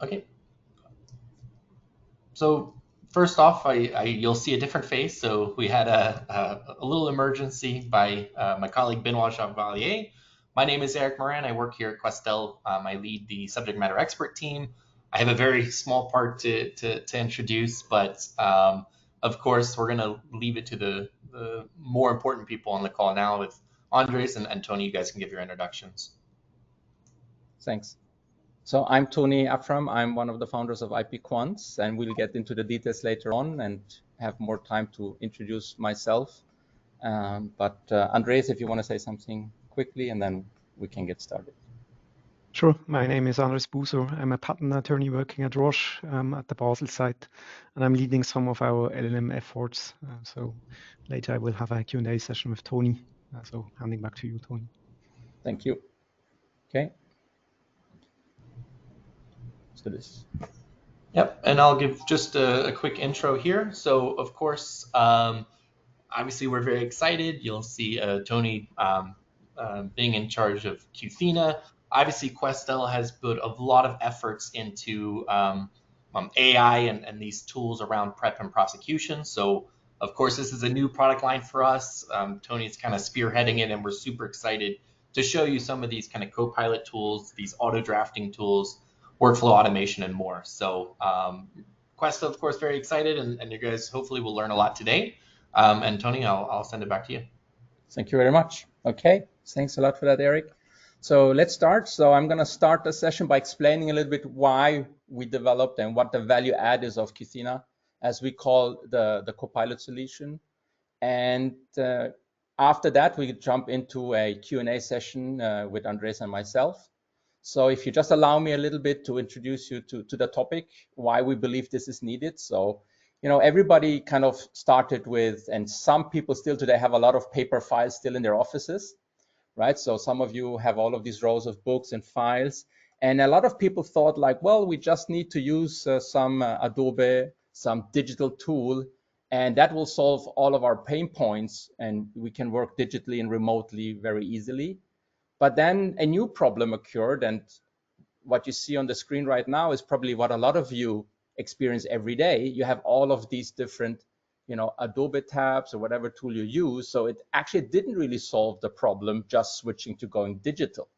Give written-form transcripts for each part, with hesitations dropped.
Okay. So first off, you'll see a different face. So we had a little emergency by my colleague Benoit Chevalier. My name is Eric Moran. I work here at Questel. I lead the subject matter expert team. I have a very small part to introduce, but of course, we're going to leave it to the more important people on the call now with Andres and Tony. You guys can give your introductions. Thanks. So I'm Tony Afram. I'm one of the founders of ipQuants, and we'll get into the details later on and have more time to introduce myself. But Andres, if you want to say something quickly, and then we can get started. Sure. My name is Andres Buser. I'm a patent attorney working at Roche at the Basel site, and I'm leading some of our LLM efforts. So later I will have a Q&A session with Tony. So handing back to you, Tony. Thank you. Okay. So this. Yep, and I'll give just a quick intro here. So of course, obviously we're very excited. You'll see Tony being in charge of Qthena. Obviously, Questel has put a lot of efforts into AI and these tools around prep and prosecution. So of course, this is a new product line for us. Tony's kind of spearheading it, and we're super excited to show you some of these kind of co-pilot tools, these auto drafting tools, workflow automation, and more. So Questel, of course, very excited, and you guys hopefully will learn a lot today. And Tony, I'll send it back to you. Thank you very much. Okay, thanks a lot for that, Eric. So let's start. So I'm going to start the session by explaining a little bit why we developed and what the value add is of Qthena, as we call the Copilot solution. And after that, we jump into a Q&A session with Andres and myself. So if you just allow me a little bit to introduce you to the topic, why we believe this is needed. So, you know, everybody kind of started with, and some people still today have a lot of paper files still in their offices, right? So some of you have all of these rows of books and files. And a lot of people thought like, well, we just need to use some Adobe, some digital tool, and that will solve all of our pain points, and we can work digitally and remotely very easily. But then a new problem occurred, and what you see on the screen right now is probably what a lot of you experience every day. You have all of these different, you know, Adobe tabs or whatever tool you use. So it actually didn't really solve the problem just switching to going digital.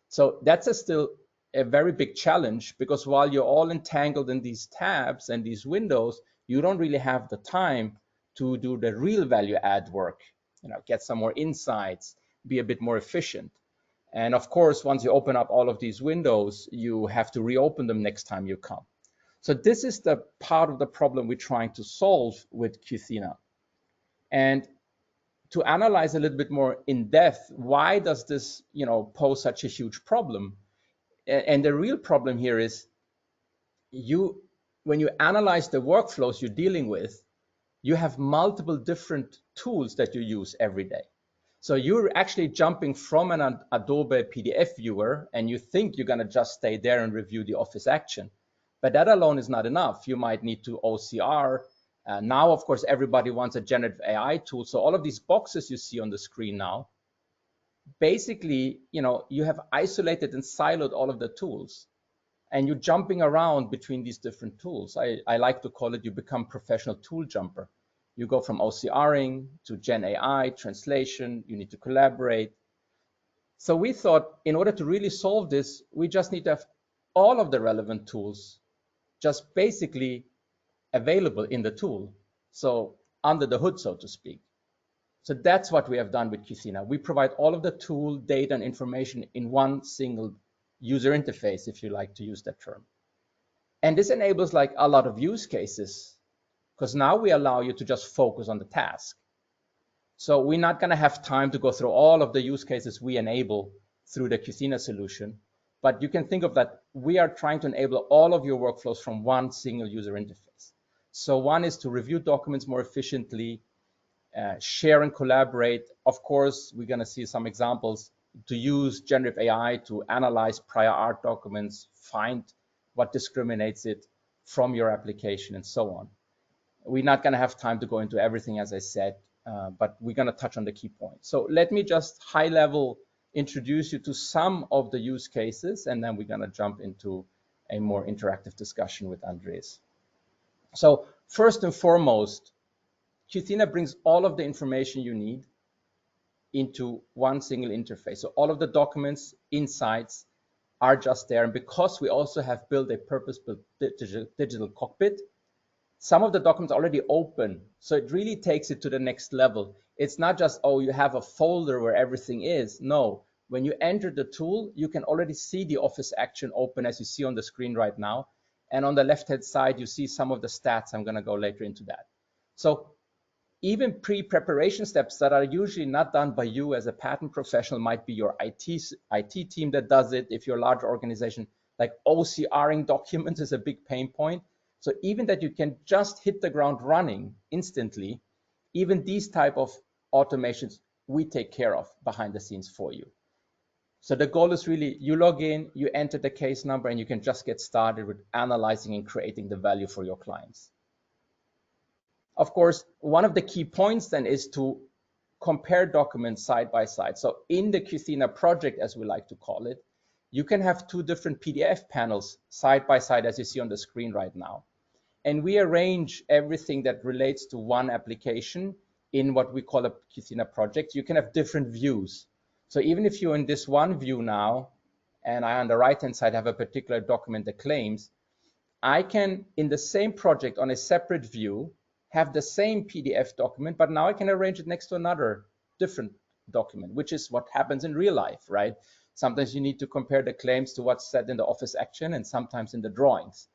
So that's still a very big challenge, because while you're all entangled in these tabs and these windows, you don't really have the time to do the real value add work, you know, get some more insights, be a bit more efficient. And of course, once you open up all of these windows, you have to reopen them next time you come. So this is the part of the problem we're trying to solve with Qthena. And to analyze a little bit more in depth, why does this, you know, pose such a huge problem? And the real problem here is when you analyze the workflows you're dealing with, you have multiple different tools that you use every day. So you're actually jumping from an Adobe PDF viewer, and you think you're going to just stay there and review the Office action. But that alone is not enough. You might need to OCR. Now, of course, everybody wants a generative AI tool. So all of these boxes you see on the screen now, basically, you know, you have isolated and siloed all of the tools, and you're jumping around between these different tools. I like to call it, you become professional tool jumper. You go from OCRing to Gen AI, translation, you need to collaborate. So we thought in order to really solve this, we just need to have all of the relevant tools just basically available in the tool. So under the hood, so to speak. So that's what we have done with Qthena. We provide all of the tool, data, and information in one single user interface, if you like to use that term. And this enables like a lot of use cases, because now we allow you to just focus on the task. So we're not going to have time to go through all of the use cases we enable through the Qthena solution, but you can think of that we are trying to enable all of your workflows from one single user interface. So one is to review documents more efficiently, share and collaborate. Of course, we're going to see some examples to use generative AI to analyze prior art documents, find what discriminates it from your application, and so on. We're not going to have time to go into everything, as I said, but we're going to touch on the key points. So let me just high level introduce you to some of the use cases, and then we're going to jump into a more interactive discussion with Andres. So first and foremost, Qthena brings all of the information you need into one single interface. So all of the documents, insights are just there. And because we also have built a purpose-built digital cockpit, some of the documents are already open. So it really takes it to the next level. It's not just, oh, you have a folder where everything is. No, when you enter the tool, you can already see the Office action open as you see on the screen right now. And on the left-hand side, you see some of the stats. I'm going to go later into that. So even pre-preparation steps that are usually not done by you as a patent professional, might be your IT team that does it. If you're a large organization, like OCRing documents is a big pain point. So even that you can just hit the ground running instantly, even these type of automations we take care of behind the scenes for you. So the goal is really you log in, you enter the case number, and you can just get started with analyzing and creating the value for your clients. Of course, one of the key points then is to compare documents side by side. So in the Qthena project, as we like to call it, you can have two different PDF panels side by side, as you see on the screen right now. And we arrange everything that relates to one application in what we call a Qthena project. You can have different views. So even if you're in this one view now, and I on the right-hand side have a particular document that claims, I can, in the same project on a separate view, have the same PDF document, but now I can arrange it next to another different document, which is what happens in real life, right? Sometimes you need to compare the claims to what's said in the Office action and sometimes in the drawings.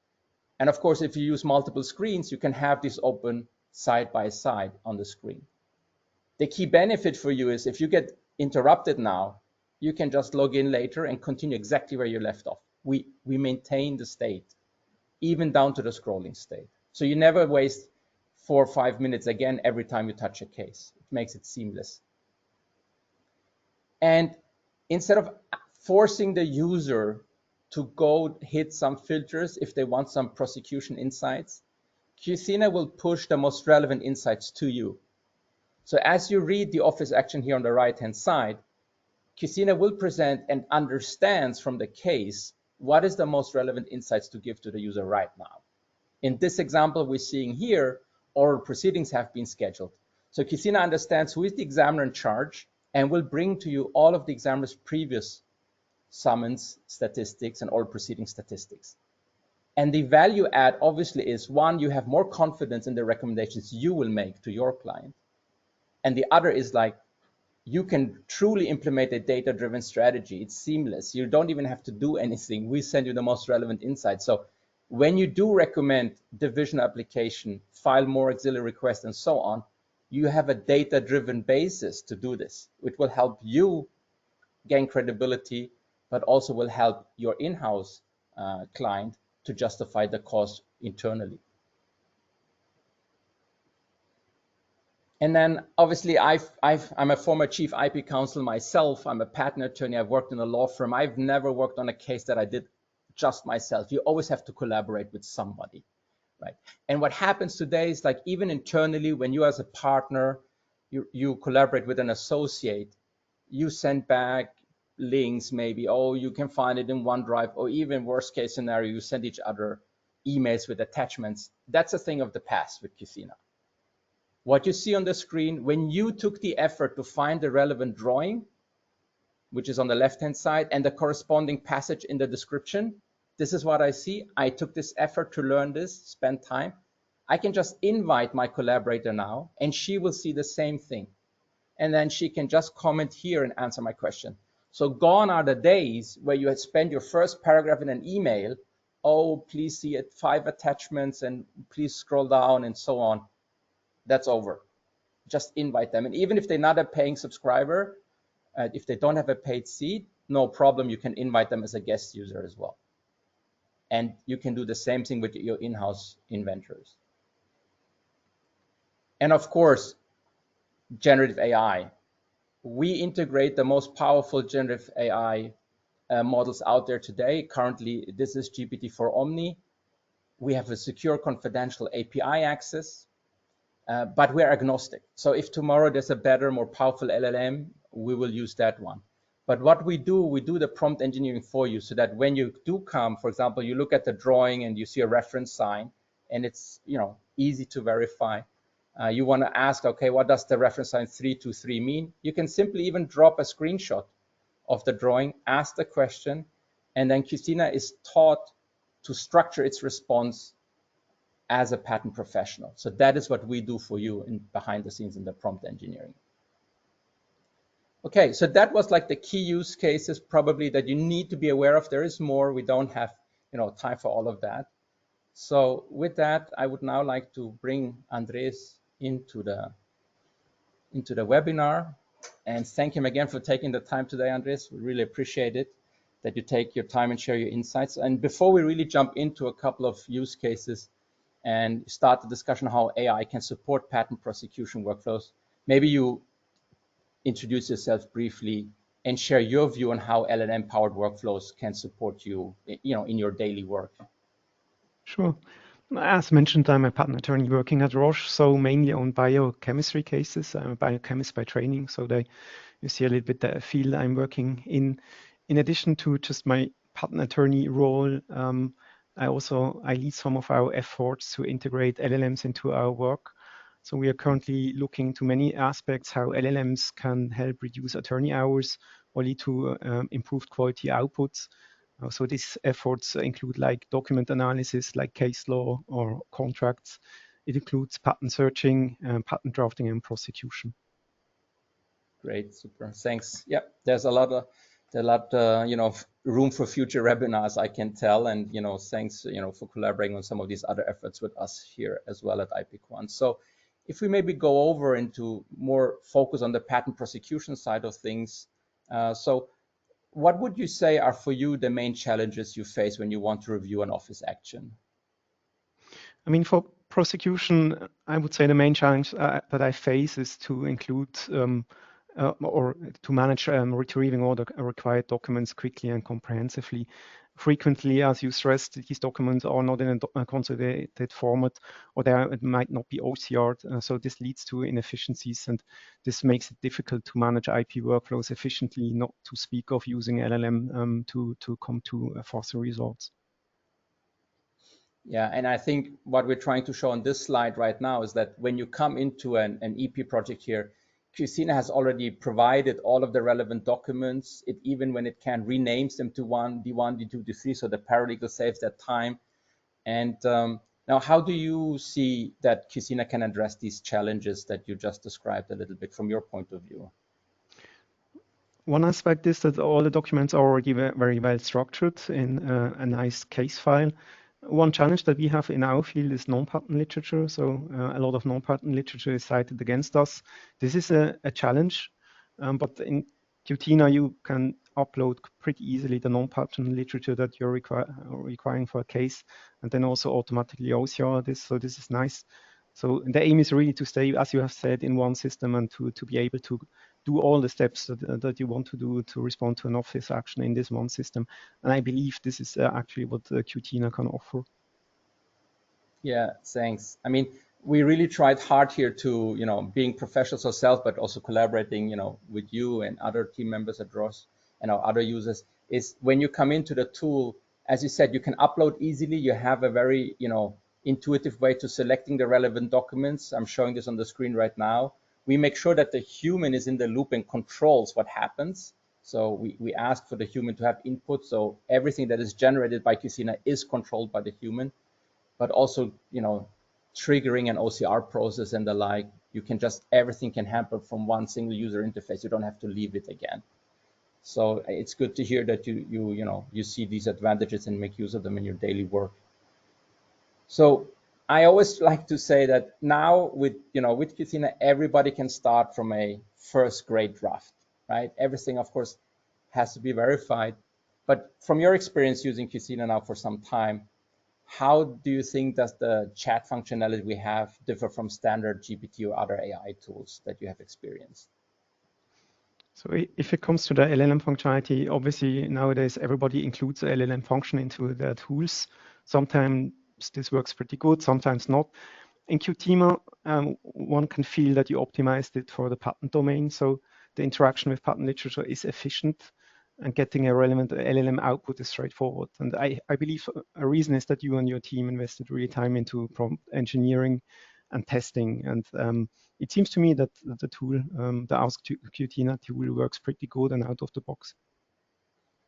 And of course, if you use multiple screens, you can have this open side by side on the screen. The key benefit for you is if you get interrupted now, you can just log in later and continue exactly where you left off. We maintain the state, even down to the scrolling state. So you never waste 4 or 5 minutes again every time you touch a case. It makes it seamless. And instead of forcing the user to go hit some filters if they want some prosecution insights, Qthena will push the most relevant insights to you. So as you read the Office action here on the right-hand side, Qthena will present and understands from the case what is the most relevant insights to give to the user right now. In this example we're seeing here, oral proceedings have been scheduled. So Qthena understands who is the examiner in charge and will bring to you all of the examiner's previous summons statistics and oral proceeding statistics. And the value add obviously is, one, you have more confidence in the recommendations you will make to your client. And the other is like, you can truly implement a data-driven strategy. It's seamless. You don't even have to do anything. We send you the most relevant insights. So when you do recommend division application, file more auxiliary requests, and so on, you have a data-driven basis to do this. It will help you gain credibility, but also will help your in-house client to justify the cost internally. And then obviously I'm a former chief IP counsel myself. I'm a patent attorney. I've worked in a law firm. I've never worked on a case that I did just myself. You always have to collaborate with somebody, right? And what happens today is, like, even internally, when you as a partner, you collaborate with an associate, you send back links maybe, oh, you can find it in OneDrive, or even worst case scenario, you send each other emails with attachments. That's a thing of the past with Qthena. What you see on the screen, when you took the effort to find the relevant drawing, which is on the left-hand side, and the corresponding passage in the description, this is what I see. I took this effort to learn this, spend time. I can just invite my collaborator now, and she will see the same thing. And then she can just comment here and answer my question. So gone are the days where you had spent your first paragraph in an email, oh, please see it, 5 attachments, and please scroll down, and so on. That's over. Just invite them. And even if they're not a paying subscriber, if they don't have a paid seat, no problem. You can invite them as a guest user as well. And you can do the same thing with your in-house inventors. And of course, generative AI. We integrate the most powerful generative AI models out there today. Currently, this is GPT-4 Omni. We have a secure confidential API access. But we're agnostic. So if tomorrow there's a better, more powerful LLM, we will use that one. But what we do the prompt engineering for you so that when you do come, for example, you look at the drawing and you see a reference sign and it's, easy to verify. You want to ask, okay, what does the reference sign 323 mean? You can simply even drop a screenshot of the drawing, ask the question, and then Qthena is taught to structure its response as a patent professional. So that is what we do for you behind the scenes in the prompt engineering. Okay, so that was like the key use cases probably that you need to be aware of. There is more. We don't have time for all of that. So with that, I would now like to bring Andres into the webinar and thank him again for taking the time today, Andres. We really appreciate it that you take your time and share your insights. And before we really jump into a couple of use cases and start the discussion how AI can support patent prosecution workflows, maybe you introduce yourself briefly and share your view on how LLM-powered workflows can support you, in your daily work. Sure. As mentioned, I'm a patent attorney working at Roche, so mainly on biochemistry cases. I'm a biochemist by training, so you see a little bit the field I'm working in. In addition to just my patent attorney role, I lead some of our efforts to integrate LLMs into our work. So we are currently looking to many aspects how LLMs can help reduce attorney hours or lead to improved quality outputs. So these efforts include like document analysis, like case law or contracts. It includes patent searching, patent drafting, and prosecution. Great, super, thanks. Yeah, there's a lot, room for future webinars, I can tell, and thanks, for collaborating on some of these other efforts with us here as well at ipQuants. So, if we maybe go over into more focus on the patent prosecution side of things, so what would you say are for you the main challenges you face when you want to review an office action? I mean, for prosecution, I would say the main challenge that I face is to include or to manage retrieving all the required documents quickly and comprehensively. Frequently, as you stressed, these documents are not in a consolidated format, or it might not be OCR'd. So this leads to inefficiencies, and this makes it difficult to manage IP workflows efficiently, not to speak of using LLM to come to faster results. Yeah, and I think what we're trying to show on this slide right now is that when you come into an EP project here, Qthena has already provided all of the relevant documents. Even when it can, renames them to D1, D2, D3, so the paralegal saves that time. And now, how do you see that Qthena can address these challenges that you just described a little bit from your point of view? One aspect is that all the documents are already very well structured in a nice case file. One challenge that we have in our field is non-patent literature. So a lot of non-patent literature is cited against us. This is a challenge, but in Qthena, you can upload pretty easily the non-patent literature that you're requiring for a case, and then also automatically OCR this. So this is nice. So the aim is really to stay, as you have said, in one system and to be able to do all the steps that you want to do to respond to an office action in this one system. And I believe this is actually what Qthena can offer. Yeah, thanks. I mean, we really tried hard here to, being professionals ourselves, but also collaborating, with you and other team members at Roche and our other users, is when you come into the tool, as you said, you can upload easily. You have a very, intuitive way to selecting the relevant documents. I'm showing this on the screen right now. We make sure that the human is in the loop and controls what happens. So we ask for the human to have input. So everything that is generated by Qthena is controlled by the human, but also, triggering an OCR process and the like. You can everything can happen from one single user interface. You don't have to leave it again. So it's good to hear that you see these advantages and make use of them in your daily work. So I always like to say that now with Qthena, everybody can start from a first grade draft, right? Everything, of course, has to be verified. But from your experience using Qthena now for some time, how do you think does the chat functionality we have differ from standard GPT or other AI tools that you have experienced? So if it comes to the LLM functionality, obviously nowadays everybody includes the LLM function into their tools. Sometimes this works pretty good, sometimes not. In Qthena, one can feel that you optimized it for the patent domain. So the interaction with patent literature is efficient. and getting a relevant LLM output is straightforward. And I believe a reason is that you and your team invested really time into prompt engineering and testing. And it seems to me that the tool, the Ask Qthena tool, works pretty good and out of the box.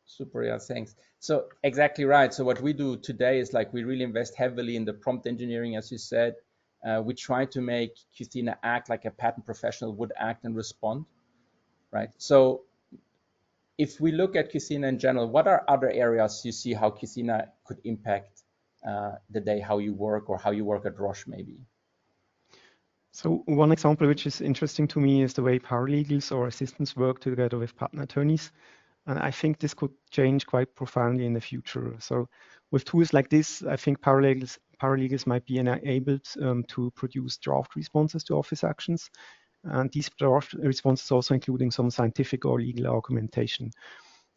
Super, yeah, thanks. So exactly right. So what we do today is like we really invest heavily in the prompt engineering, as you said. We try to make Qthena act like a patent professional would act and respond, right? So if we look at Qthena in general, what are other areas you see how Qthena could impact the day, how you work or how you work at Roche maybe? So one example which is interesting to me is the way paralegals or assistants work together with patent attorneys. And I think this could change quite profoundly in the future. So with tools like this, I think paralegals might be enabled to produce draft responses to office actions. And these draft responses also including some scientific or legal argumentation.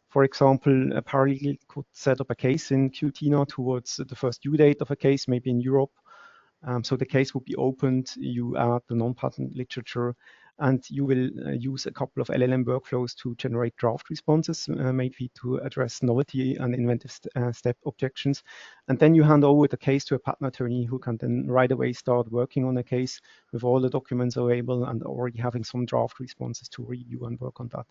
For example, a paralegal could set up a case in Qthena towards the first due date of a case, maybe in Europe. So the case would be opened, you add the non-patent literature, and you will use a couple of LLM workflows to generate draft responses, maybe to address novelty and inventive step objections. And then you hand over the case to a patent attorney who can then right away start working on the case with all the documents available and already having some draft responses to review and work on that.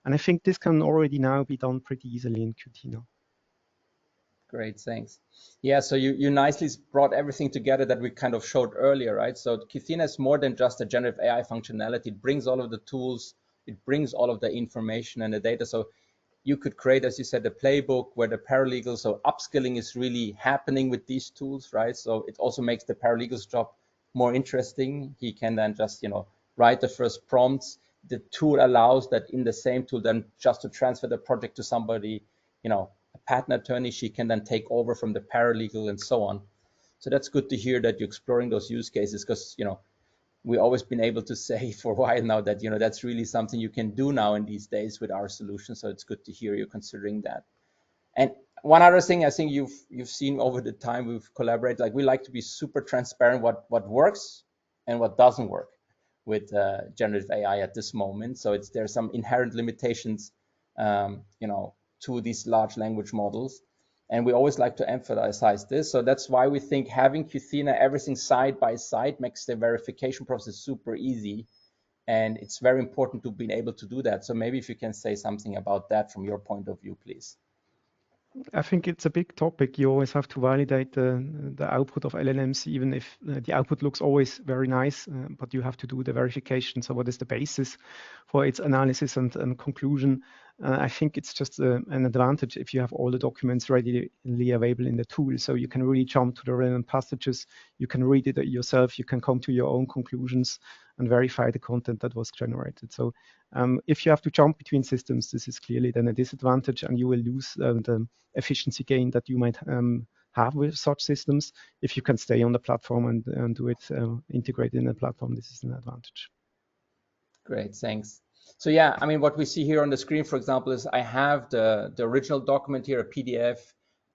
And I think this can already now be done pretty easily in Qthena. Great, thanks. Yeah, so you nicely brought everything together that we kind of showed earlier, right? So Qthena is more than just a generative AI functionality. It brings all of the tools, it brings all of the information and the data. So you could create, as you said, a playbook where the paralegal, so upskilling is really happening with these tools, right? So it also makes the paralegal's job more interesting. He can then just, write the first prompts. The tool allows that in the same tool then just to transfer the project to somebody, a patent attorney, she can then take over from the paralegal and so on. So that's good to hear that you're exploring those use cases because, we've always been able to say for a while now that, that's really something you can do now in these days with our solution. So it's good to hear you considering that. And one other thing I think you've seen over the time we've collaborated, like we like to be super transparent what works and what doesn't work with generative AI at this moment. So there's some inherent limitations, to these large language models. And we always like to emphasize this. So that's why we think having Qthena, everything side by side makes the verification process super easy. And it's very important to be able to do that. So maybe if you can say something about that from your point of view, please. I think it's a big topic. You always have to validate the output of LLMs, even if the output looks always very nice, but you have to do the verification. So what is the basis for its analysis and conclusion? I think it's just an advantage if you have all the documents readily available in the tool. So you can really jump to the relevant passages. You can read it yourself. You can come to your own conclusions and verify the content that was generated. So if you have to jump between systems, this is clearly then a disadvantage, and you will lose the efficiency gain that you might have with such systems. If you can stay on the platform and do it integrated in the platform, this is an advantage. Great, thanks. So yeah, I mean, what we see here on the screen, for example, is I have the original document here, a PDF.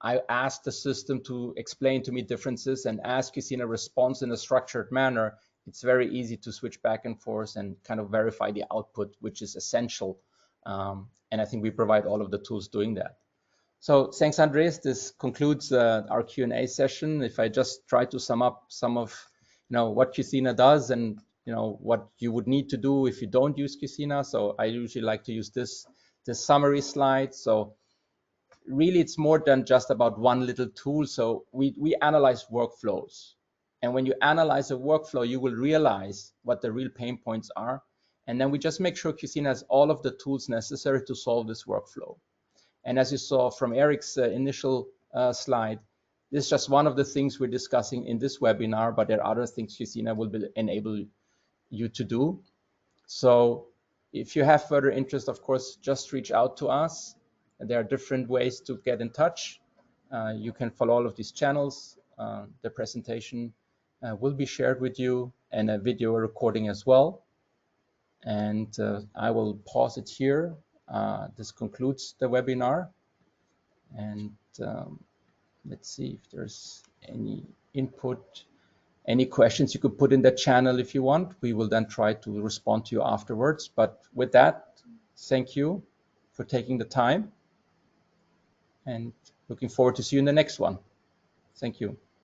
I asked the system to explain to me differences, and as Qthena responds in a structured manner, it's very easy to switch back and forth and kind of verify the output, which is essential. And I think we provide all of the tools doing that. So thanks, Andres. This concludes our Q&A session. If I just try to sum up some of what Qthena does and what you would need to do if you don't use Qthena. So I usually like to use this summary slide. So really, it's more than just about one little tool. So we analyze workflows. And when you analyze a workflow, you will realize what the real pain points are. And then we just make sure Qthena has all of the tools necessary to solve this workflow. And as you saw from Eric's initial slide, this is just one of the things we're discussing in this webinar, but there are other things Qthena will enable you to do. So if you have further interest, of course, just reach out to us. There are different ways to get in touch. You can follow all of these channels. The presentation will be shared with you and a video recording as well. And I will pause it here. This concludes the webinar. And let's see if there's any input, any questions you could put in the channel if you want. We will then try to respond to you afterwards. But with that, thank you for taking the time, and looking forward to see you in the next one. Thank you.